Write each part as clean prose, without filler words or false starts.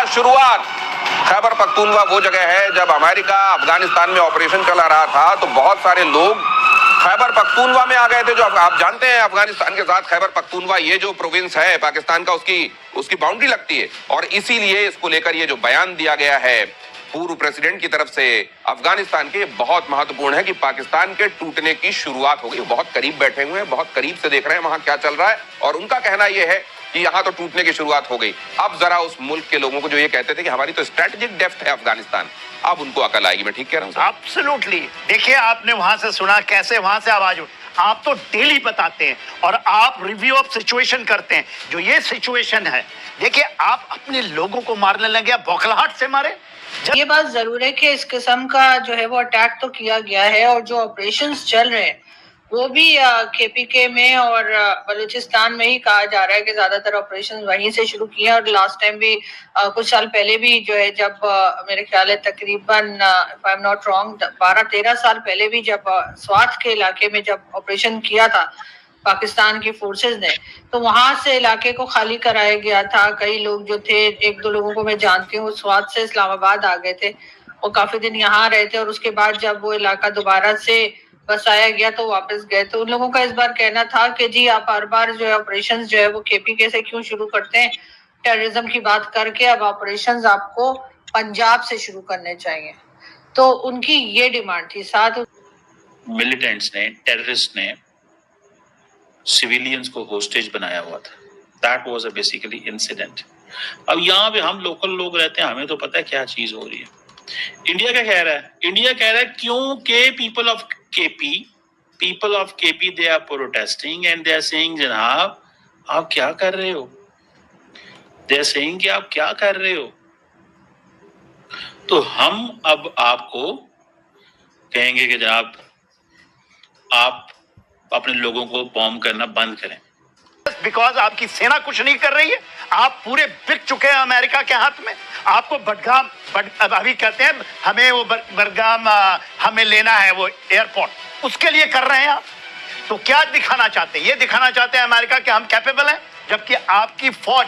शुरुआत। खैबर पख्तूनवा वो जगह है जब अमेरिका अफगानिस्तान में ऑपरेशन चला रहा था तो बहुत सारे लोग खैबर पख्तूनवा में आ गए थे। जो आप जानते हैं अफगानिस्तान के साथ खैबर पख्तूनवा ये जो प्रोविंस है पाकिस्तान का, उसकी बाउंड्री लगती है। और इसीलिए इसको लेकर ये जो बयान दिया गया है पूर्व प्रेसिडेंट की तरफ से अफगानिस्तान के, बहुत महत्वपूर्ण है कि पाकिस्तान के टूटने की शुरुआत हो गई। बहुत करीब बैठे हुए हैं, बहुत करीब से देख रहे हैं वहां क्या चल रहा है, और उनका कहना यह है कि यहां तो टूटने की शुरुआत हो गई। अब जरा उस मुल्क के लोगों को जो ये कहते थे कि हमारी तो स्ट्रेटेजिक डेप्थ है अफगानिस्तान, अब उनको अकल आएगी। मैं ठीक कह रहा हूं? एब्सोल्युटली। देखिए, आपने वहां से सुना कैसे वहां से आवाज उठी। आप तो डेली बताते हैं और आप रिव्यू ऑफ सिचुएशन करते हैं। जो ये सिचुएशन है, देखिए, आप अपने लोगों को मारने लगे, बौखलाहट से मारे। ये बात जरूर है कि इस किस्म का जो है वो अटैक तो किया गया है, और जो ऑपरेशंस चल रहे हैं वो भी केपीके में और बलूचिस्तान में ही कहा जा रहा है कि ज्यादातर ऑपरेशंस वहीं से शुरू किए हैं। और लास्ट टाइम भी कुछ साल पहले भी जो है, जब मेरे ख्याल है तकरीबन if I am not wrong 12-13 साल पहले भी जब स्वात के इलाके में जब ऑपरेशन किया था पाकिस्तान की फोर्सेस ने, तो वहां से इलाके को खाली कराया गया था। कई लोग जो थे, एक दो लोगों को मैं जानती हूँ, स्वात से इस्लामाबाद आ गए थे और काफी दिन यहाँ रहे थे, और उसके बाद जब वो इलाका दोबारा से बसाया गया तो वापस गए। तो उन लोगों का इस बार कहना था कि जी आप हर बार जो है ऑपरेशन जो है वो केपीके से क्यों शुरू करते हैं, टेररिज्म की बात करके, अब ऑपरेशंस आपको पंजाब से शुरू करने चाहिए। तो उनकी ये डिमांड थी। साथ मिलिटेंट्स ने, टेररिस्ट ने सिविलियंस को होस्टेज बनाया हुआ था। That was a basically incident. अब यहाँ पे हम लोकल लोग रहते हैं, हमें तो पता है क्या चीज हो रही है। इंडिया क्या कह रहा है? इंडिया कह रहा है क्योंकि people of KP they are protesting and they are saying जनाब आप क्या कर रहे हो, दे आर सेइंग कि आप क्या कर रहे हो। तो हम अब आपको कहेंगे कि जनाब आप अपने लोगों को बॉम्ब करना बंद करें। बिकॉज आपकी सेना कुछ नहीं कर रही है। आप पूरे बिक चुके हैं अमेरिका के हाथ में। आपको बडगाम अभी कहते हैं हमें वो बडगाम हमें लेना है, वो एयरपोर्ट, उसके लिए कर रहे हैं आप। तो क्या दिखाना चाहते हैं? ये दिखाना चाहते हैं अमेरिका कि हम कैपेबल हैं, जबकि आपकी फौज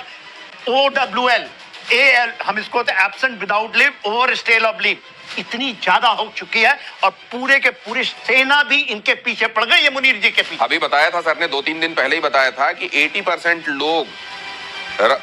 OWL AL, हम इसको तो absent without leave, over stay of leave, इतनी ज्यादा हो चुकी है और पूरे के पूरी सेना भी इनके पीछे पड़ गई है, मुनीर जी के पीछे। अभी बताया था सर ने 2-3 दिन पहले ही बताया था कि 80% लोग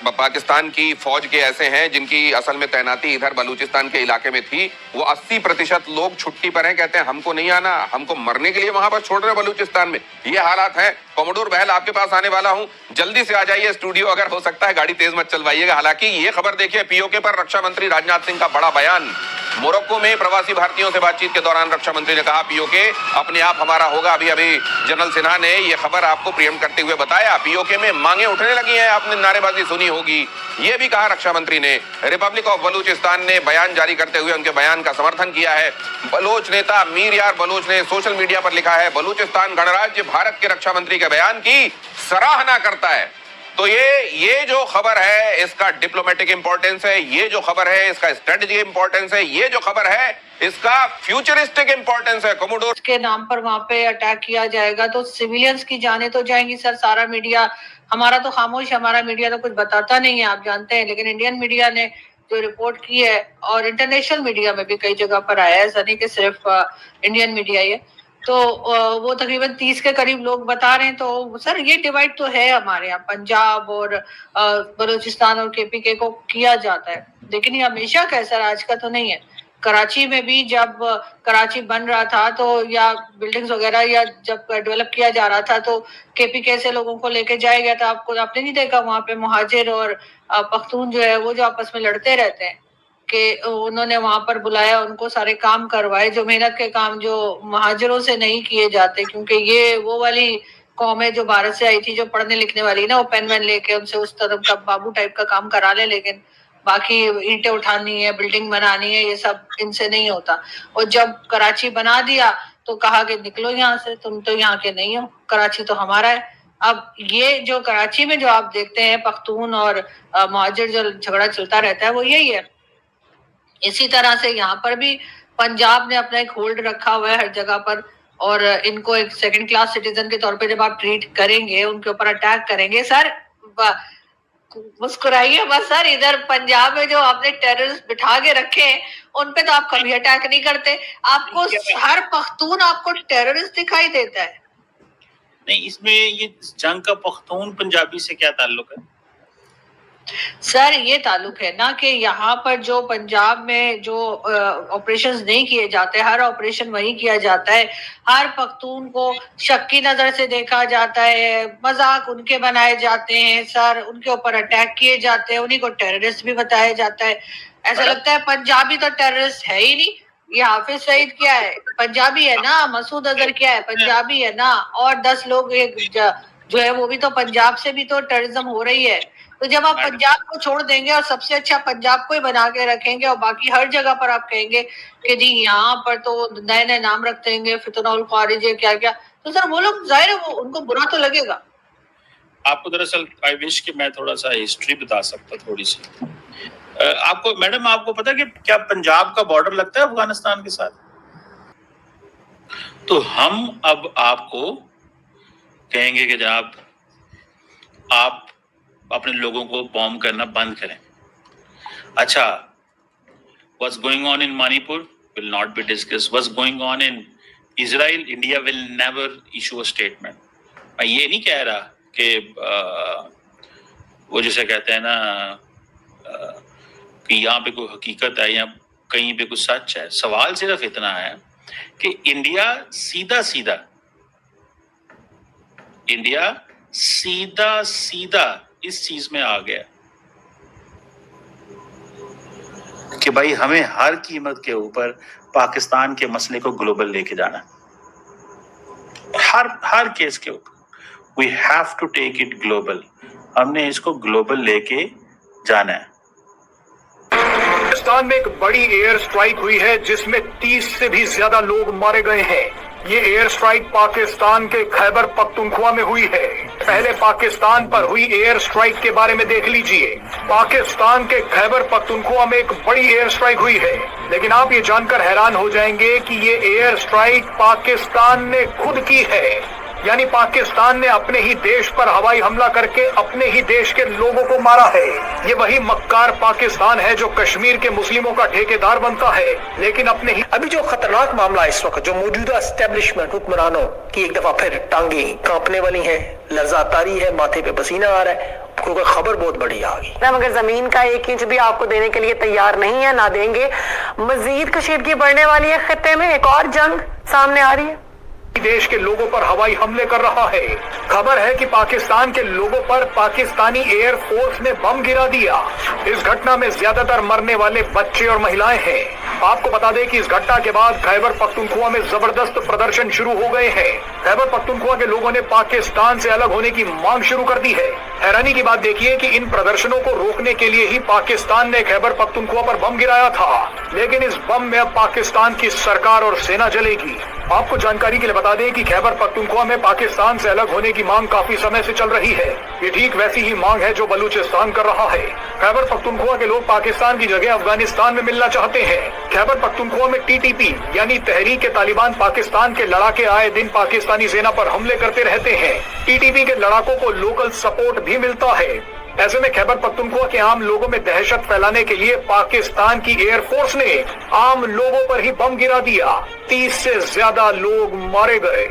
पाकिस्तान की फौज के ऐसे हैं जिनकी असल में तैनाती इधर बलूचिस्तान के इलाके में थी। वो 80% लोग छुट्टी पर हैं, कहते हैं हमको नहीं आना, हमको मरने के लिए वहां पर छोड़ रहे हैं बलूचिस्तान में। ये हालात हैं। कॉमोडोर बहल आपके पास आने वाला हूं, जल्दी से आ जाइए स्टूडियो, अगर हो सकता है गाड़ी तेज मत चलवाइएगा। हालांकि ये खबर देखिए, पीओके पर रक्षा मंत्री राजनाथ सिंह का बड़ा बयान। मोरक्को में प्रवासी भारतीयों से बातचीत के दौरान रक्षा मंत्री ने कहा पीओके अपने आप हमारा होगा। अभी जनरल सिन्हा ने यह खबर आपको प्रियम करते हुए बताया, पीओके में मांगे उठने लगी हैं, आपने नारेबाजी सुनी होगी। यह भी कहा रक्षा मंत्री ने। रिपब्लिक ऑफ बलूचिस्तान ने बयान जारी करते हुए उनके बयान का समर्थन किया है। बलोच नेता मीर यार बलोच ने सोशल मीडिया पर लिखा है, बलूचिस्तान गणराज्य भारत के रक्षा मंत्री के बयान की सराहना करता है। तो ये जो खबर है इसका डिप्लोमेटिक इंपॉर्टेंस है, ये जो खबर है इसका स्ट्रेटेजिक इंपॉर्टेंस है, ये जो खबर है इसका फ्यूचरिस्टिक इंपॉर्टेंस है। कमोडोर के नाम पर वहां पे अटैक किया जाएगा तो सिविलियंस की जाने तो जाएंगी सर। सारा मीडिया हमारा तो खामोश, हमारा मीडिया तो कुछ बताता नहीं है, आप जानते हैं। लेकिन इंडियन मीडिया ने जो रिपोर्ट की है, और इंटरनेशनल मीडिया में भी कई जगह पर आया है, ऐसा नहीं कि सिर्फ इंडियन मीडिया ही है, तो वो तकरीबन 30 के करीब लोग बता रहे हैं। तो सर ये डिवाइड तो है हमारे यहाँ, पंजाब और बलूचिस्तान और केपीके को किया जाता है, लेकिन ये हमेशा का है सर, आज का तो नहीं है। कराची में भी जब कराची बन रहा था तो, या बिल्डिंग्स वगैरह या जब डेवलप किया जा रहा था, तो केपीके से लोगों को लेके जाया गया था। आपने नहीं देखा वहां पे मुहाजिर और पख्तून जो है वो जो आपस में लड़ते रहते हैं, कि उन्होंने वहां पर बुलाया, उनको सारे काम करवाए, जो मेहनत के काम जो महाजिरों से नहीं किए जाते, क्योंकि ये वो वाली कौम है जो भारत से आई थी, जो पढ़ने लिखने वाली ना, वो पेन वेन लेके उनसे उस तरह का बाबू टाइप का काम करा ले, लेकिन बाकी ईंटें उठानी है, बिल्डिंग बनानी है, ये सब इनसे नहीं होता। और जब कराची बना दिया तो कहा कि निकलो यहाँ से, तुम तो यहाँ के नहीं हो, कराची तो हमारा है। अब ये जो कराची में जो आप देखते हैं पख्तून और मुहाजिर जो झगड़ा चलता रहता है, वो यही है। इसी तरह से यहाँ पर भी पंजाब ने अपना एक होल्ड रखा हुआ है हर जगह पर, और इनको एक सेकंड क्लास सिटीजन के तौर पे जब आप ट्रीट करेंगे, उनके ऊपर अटैक करेंगे सर, मुस्कुराइए बस सर। इधर पंजाब में जो आपने टेररिस्ट बिठा के रखे हैं उन पे तो आप कभी अटैक नहीं करते। आपको हर पख्तून आपको टेररिस्ट दिखाई देता है। नहीं, इसमें ये जंग का पख्तून पंजाबी से क्या ताल्लुक है? सर ये ताल्लुक है ना कि यहाँ पर जो पंजाब में जो ऑपरेशंस नहीं किए जाते, हर ऑपरेशन वही किया जाता है। हर पख्तून को शक की नजर से देखा जाता है, मजाक उनके बनाए जाते हैं सर, उनके ऊपर अटैक किए जाते हैं, उन्हीं को टेररिस्ट भी बताया जाता है। ऐसा लगता है पंजाबी तो टेररिस्ट है ही नहीं। ये हाफिज सईद क्या है? पंजाबी है ना। मसूद अजहर क्या है? पंजाबी है ना। और 10 लोग जो है वो भी तो पंजाब से भी तो टेररिज्म हो रही है। तो जब आप पंजाब को छोड़ देंगे और सबसे अच्छा पंजाब को ही बना के रखेंगे और बाकी हर जगह पर आप कहेंगे कि जी यहाँ पर तो नए नए नाम रख देंगे, फितनउल खारिज है क्या क्या, तो सर वो लोग जाहिर है वो उनको बुरा तो लगेगा। आपको दरअसल आई विश कि मैं थोड़ा सा हिस्ट्री बता सकता थोड़ी सी। आपको मैडम, आपको पता है कि क्या पंजाब का बॉर्डर लगता है अफगानिस्तान के साथ? तो हम अब आपको कहेंगे कि जनाब आप अपने लोगों को बॉम्ब करना बंद करें। अच्छा, what's going on in Manipur will not be discussed. What's going on in Israel, India will never issue a statement. मैं ये नहीं कह रहा कि वो जैसे कहते हैं ना कि यहाँ पे कोई हकीकत है या कहीं पे कुछ सच है। सवाल सिर्फ इतना है कि इंडिया सीधा सीधा इस चीज में आ गया कि भाई हमें हर कीमत के ऊपर पाकिस्तान के मसले को ग्लोबल लेके जाना। हर केस के ऊपर we have to take it global. हमने इसको ग्लोबल लेके जाना है। पाकिस्तान में एक बड़ी एयर स्ट्राइक हुई है जिसमें 30 से भी ज्यादा लोग मारे गए हैं। ये एयर स्ट्राइक पाकिस्तान के खैबर पख्तूनख्वा में हुई है। पहले पाकिस्तान पर हुई एयर स्ट्राइक के बारे में देख लीजिए। पाकिस्तान के खैबर पख्तूनख्वा में एक बड़ी एयर स्ट्राइक हुई है, लेकिन आप ये जानकर हैरान हो जाएंगे कि ये एयर स्ट्राइक पाकिस्तान ने खुद की है। यानी पाकिस्तान ने अपने ही देश पर हवाई हमला करके अपने ही देश के लोगों को मारा है। ये वही मक्कार पाकिस्तान है जो कश्मीर के मुस्लिमों का ठेकेदार बनता है, लेकिन अपने ही। अभी जो खतरनाक मामला इस वक्त जो मौजूदा एस्टेब्लिशमेंट हुक्मरानों की एक दफा फिर टांगे कांपने वाली हैं, लर्जातारी है, माथे पे पसीना आ रहा है, क्योंकि खबर बहुत बड़ी आ गई। अगर जमीन का 1 इंच भी आपको देने के लिए तैयार नहीं है, ना देंगे। मजीद कशीदगी बढ़ने वाली है। खित्ते में एक और जंग सामने आ रही है। देश के लोगों पर हवाई हमले कर रहा है। खबर है कि पाकिस्तान के लोगों पर पाकिस्तानी एयर फोर्स ने बम गिरा दिया। इस घटना में ज्यादातर मरने वाले बच्चे और महिलाएं हैं। आपको बता दें कि इस घटना के बाद खैबर पख्तूनख्वा में जबरदस्त प्रदर्शन शुरू हो गए हैं। खैबर पख्तूनख्वा के लोगों ने पाकिस्तान से अलग होने की मांग शुरू कर दी है। हैरानी की बात देखिए कि इन प्रदर्शनों को रोकने के लिए ही पाकिस्तान ने खैबर पख्तूनख्वा पर बम गिराया था, लेकिन इस बम में अब पाकिस्तान की सरकार और सेना जलेगी। आपको जानकारी के लिए बता दें कि खैबर पख्तूनख्वा में पाकिस्तान से अलग होने की मांग काफी समय से चल रही है। ये ठीक वैसी ही मांग है जो बलूचिस्तान कर रहा है। खैबर पख्तूनख्वा के लोग पाकिस्तान की जगह अफगानिस्तान में मिलना चाहते हैं। खैबर पख्तूनख्वा में टीटीपी यानी तहरीक तालिबान पाकिस्तान के लड़ाके आए दिन पाकिस्तानी सेना पर हमले करते रहते हैं। टीटीपी के लड़ाकों को लोकल सपोर्ट भी मिलता है। ऐसे में खैबर पख्तूनख्वा के आम लोगों में दहशत फैलाने के लिए पाकिस्तान की एयरफोर्स ने आम लोगों पर ही बम गिरा दिया। 30 से ज्यादा लोग मारे गए।